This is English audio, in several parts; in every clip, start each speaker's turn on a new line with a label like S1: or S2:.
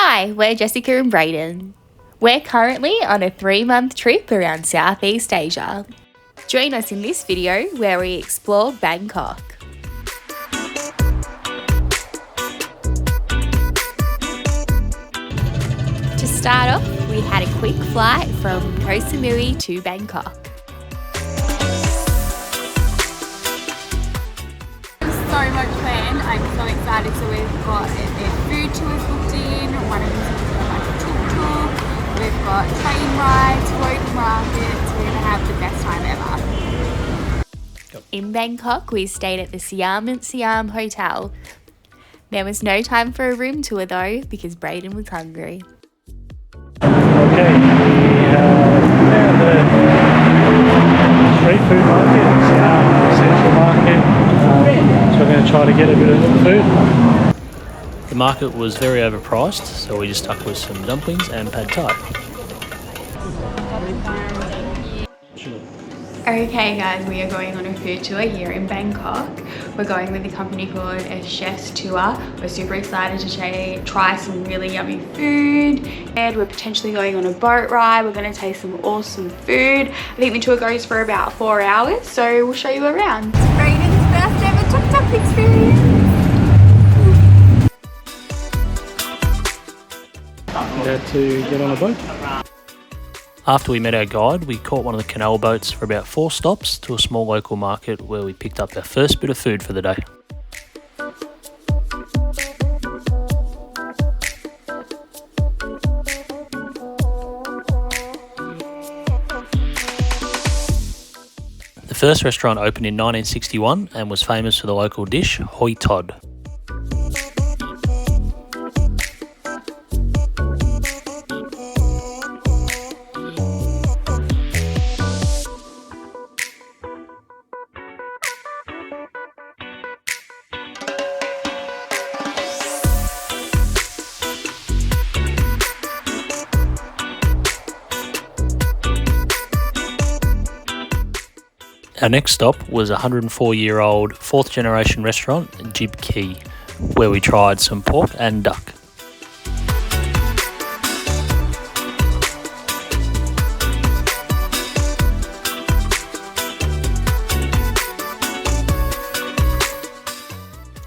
S1: Hi, we're Jessica and Brayden. We're currently on a 3-month trip around Southeast Asia. Join us in this video where we explore Bangkok. To start off, we had a quick flight from Koh Samui to Bangkok.
S2: So much planned. I'm so excited. So we've got their food tours booked in. One of them's like a TukTuk. We've got train rides, floating markets. We're gonna have the best time ever.
S1: In Bangkok, we stayed at the Siam Hotel. There was no time for a room tour though because Brayden was hungry.
S3: Okay, we are at the street food market, Central Market, so we're going to try to get a bit of food.
S4: The market was very overpriced, so we just stuck with some dumplings and pad thai.
S1: Okay guys, we are going on a food tour here in Bangkok. We're going with a company called a Chef's Tour. We're super excited to try some really yummy food. And we're potentially going on a boat ride. We're going to taste some awesome food. I think the tour goes for about 4 hours, so we'll show you around.
S2: Brayden's first ever TukTuk experience.
S3: We had to get on a boat.
S4: After we met our guide, we caught one of the canal boats for about 4 stops to a small local market where we picked up our first bit of food for the day. The first restaurant opened in 1961 and was famous for the local dish, hoi tod. Our next stop was a 104-year-old 4th generation restaurant, Jib Key, where we tried some pork and duck.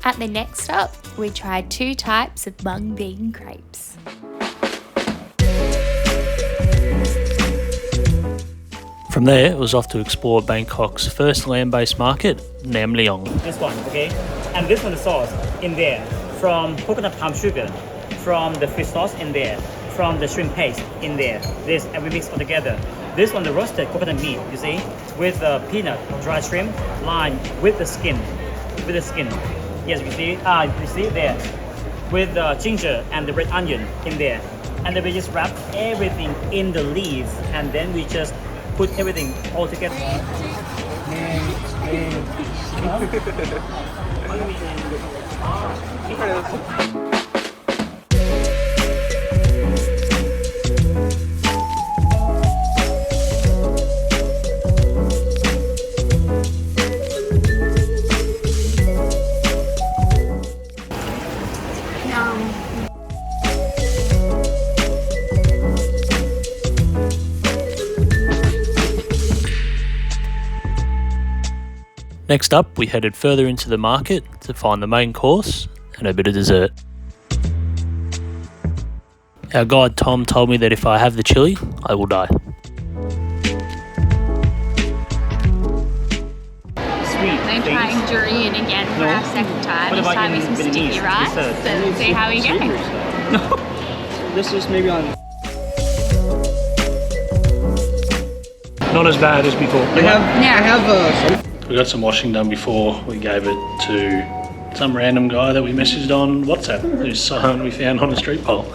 S1: At the next stop, we tried 2 types of mung bean crepes.
S4: From there, it was off to explore Bangkok's first land-based market, Nam Leong.
S5: This one, okay? And this one, the sauce in there, from coconut palm sugar, from the fish sauce in there, from the shrimp paste in there. This, and we mix all together. This one, the roasted coconut meat, you see, with the peanut, dry shrimp, lime, with the skin, Yes, you see there, with the ginger and the red onion in there. And then we just wrap everything in the leaf, and then we just put everything all together.
S4: Next up, we headed further into the market to find the main course and a bit of dessert. Our guide Tom told me that if I have the chili, I will die.
S5: Sweet.
S2: We're trying durian again for our second time. This time with some sticky rice. So let's see how we go.
S5: No. This is maybe on.
S3: Not as bad as before.
S4: We got some washing done before we gave it to some random guy that we messaged on WhatsApp, whose sign we found on a street pole.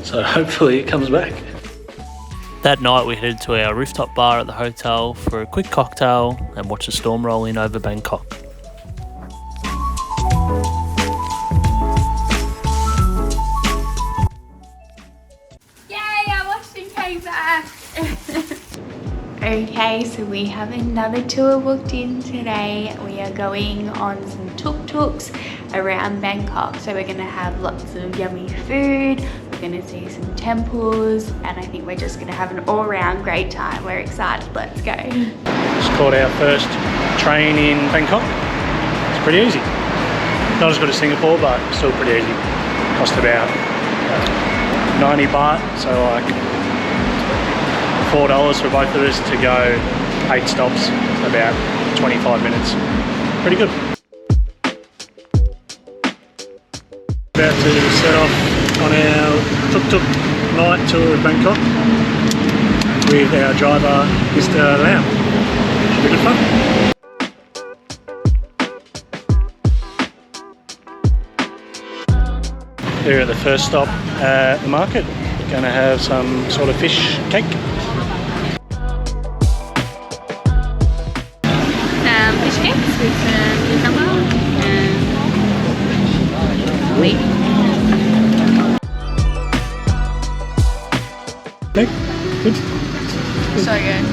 S4: So hopefully it comes back. That night we headed to our rooftop bar at the hotel for a quick cocktail and watch the storm roll in over Bangkok.
S2: Yay, our washing came back.
S1: Okay, so we have another tour booked in today. We are going on some tuk-tuks around Bangkok. So we're gonna have lots of yummy food, we're gonna see some temples, and I think we're just gonna have an all-round great time. We're excited, let's go.
S3: Just caught our first train in Bangkok. It's pretty easy. Not as good as Singapore, but still pretty easy. Cost about 90 baht, so like $4 for both of us to go 8 stops, so about 25 minutes. Pretty good. About to set off on our TukTuk night tour of Bangkok with our driver, Mr. Lam. Should be good fun. Here at the first stop at the market. We're going to have some sort of fish cake.
S2: Fish cakes with cucumber and wheat.
S3: Okay, good.
S2: So good.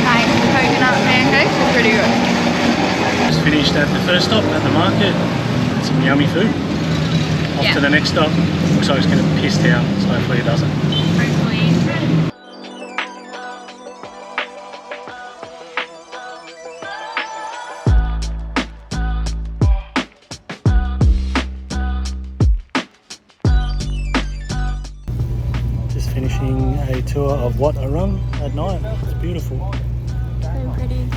S2: Nice coconut pancakes are pretty good.
S3: Just finished at the first stop at the market. Some yummy food. Off to the next stop. Looks like it's going to piss down, so hopefully it doesn't.
S2: Hopefully.
S3: Just finishing a tour of Wat Arung at night. It's beautiful.
S2: Very pretty.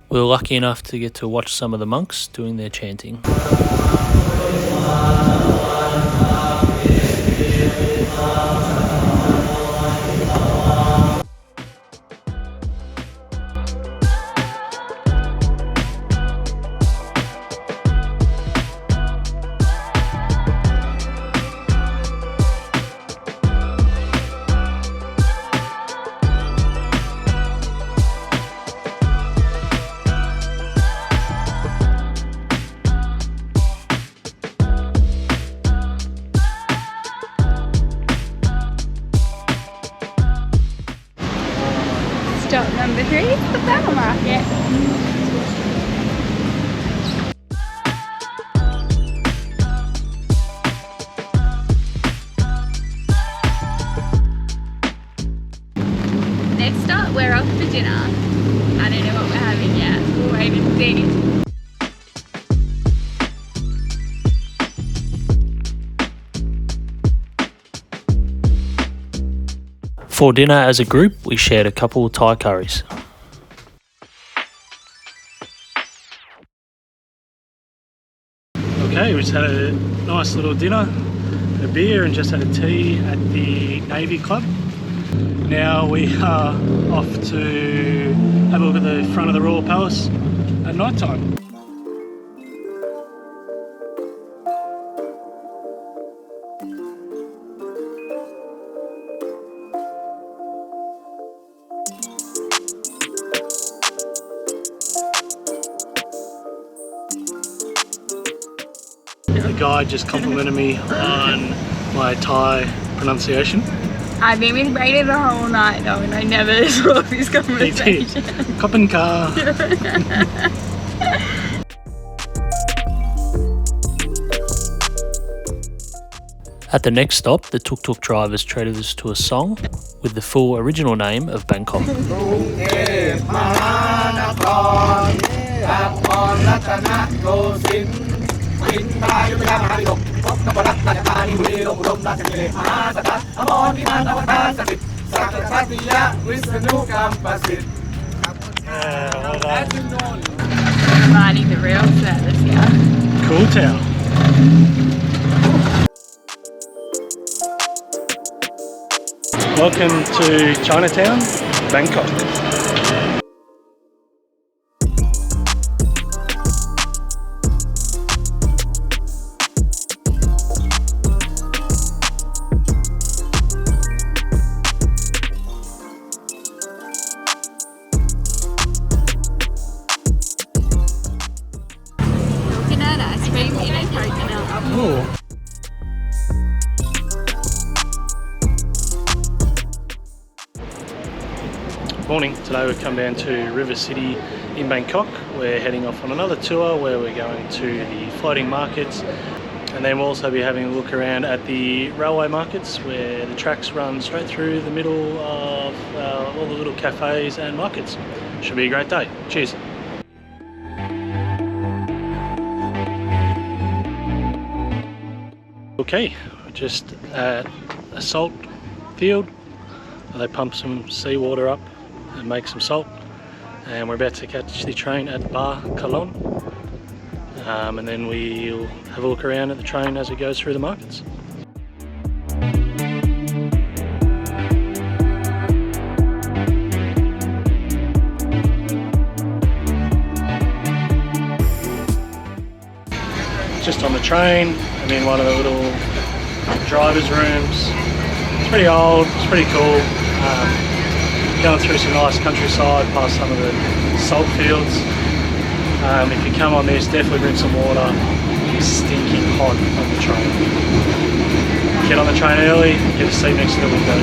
S4: We were lucky enough to get to watch some of the monks doing their chanting.
S2: Stop number 3 is the flower market. Next up, we're off for dinner. I don't know what we're having yet. We'll wait and see.
S4: For dinner as a group, we shared a couple of Thai curries.
S3: Okay, we just had a nice little dinner, a beer, and just had a tea at the Navy Club. Now we are off to have a look at the front of the Royal Palace at night time. The guide just complimented me on my Thai pronunciation.
S2: I've been with Brady the whole night though, and I never saw this
S3: He did.
S2: conversation.
S3: Koppen ka.
S4: At the next stop, the tuk-tuk drivers treated us to a song with the full original name of Bangkok.
S2: Riding the rail service, yeah.
S3: Cool town. Welcome to Chinatown, Bangkok.
S2: Coconut ice cream in a coconut.
S3: Ooh.
S4: Morning. Today we've come down to River City in Bangkok. We're heading off on another tour where we're going to the floating markets, and then we'll also be having a look around at the railway markets where the tracks run straight through the middle of all the little cafes and markets. Should be a great day. Cheers. Okay, we're just at a salt field. They pump some seawater up and make some salt, and we're about to catch the train at Bar Kalon, and then we'll have a look around at the train as it goes through the markets. Just on the train, I'm in one of the little driver's rooms. It's pretty old, it's pretty cool. Going through some nice countryside past some of the salt fields. If you come on this, definitely bring some water. It's stinking hot on the train. Get on the train early, get a seat next to the window.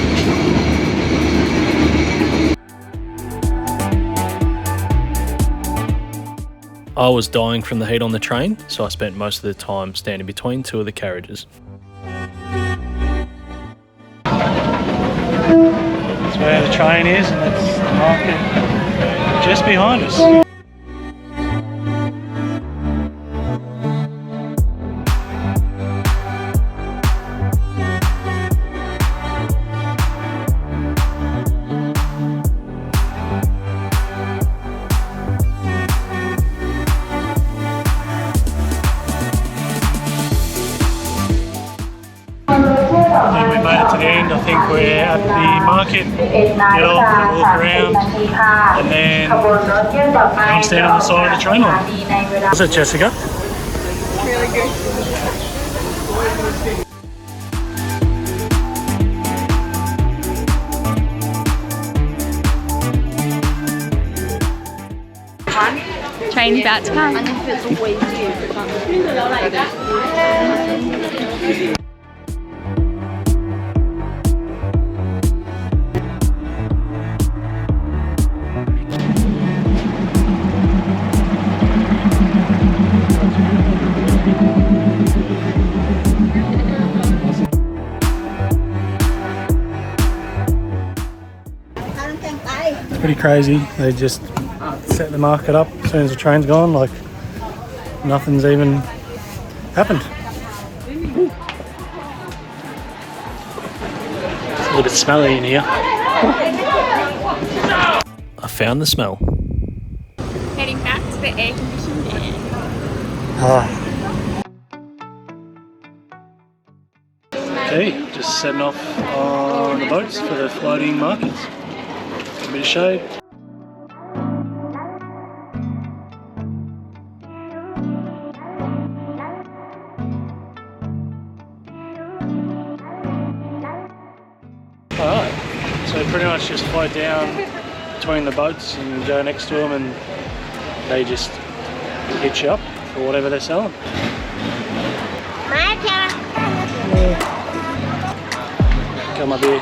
S4: I was dying from the heat on the train, so I spent most of the time standing between two of the carriages. That's where the train is, and that's the market just behind us. And we made it to the end. I think we're at the market, get off, have a look around, and then I'm standing on the side of the train line. How's it, Jessica?
S2: Really good.
S1: Train's about to come.
S4: It's pretty crazy. They just set the market up as soon as the train's gone, like nothing's even happened. It's a little bit smelly in here. I found the smell.
S2: Heading back to the air conditioned van.
S4: Okay, just setting off on the boats for the floating markets. A bit of shade. Alright, so pretty much just float down between the boats and go next to them, and they just hit you up for whatever they're selling. Come up here.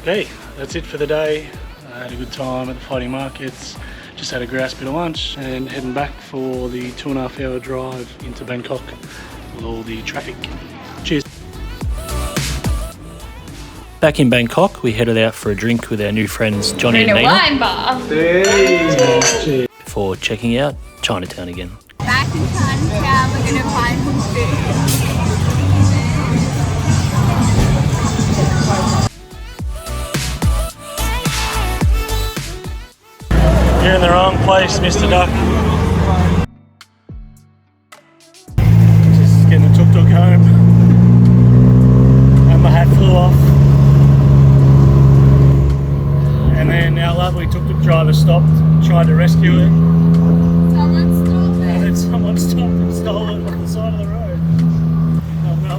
S4: Okay, that's it for the day. I had a good time at the floating markets. Just had a grouse bit of lunch and heading back for the 2.5 hour drive into Bangkok with all the traffic. Cheers. Back in Bangkok, we headed out for a drink with our new friends Johnny and Nina.
S1: Wine bar.
S4: Cheers. Before checking out Chinatown again.
S2: Back in Chinatown, we're going to find some food.
S4: You're in the wrong place, Mr. Duck. Just getting the TukTuk home. And my hat flew off. And then our lovely TukTuk driver stopped, tried to rescue it.
S2: Someone stole it.
S4: And then someone stopped and stole
S3: side of the road. Oh no.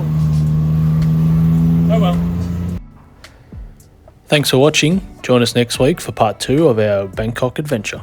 S3: Oh well.
S4: Thanks for watching. Join us next week for part 2 of our Bangkok adventure.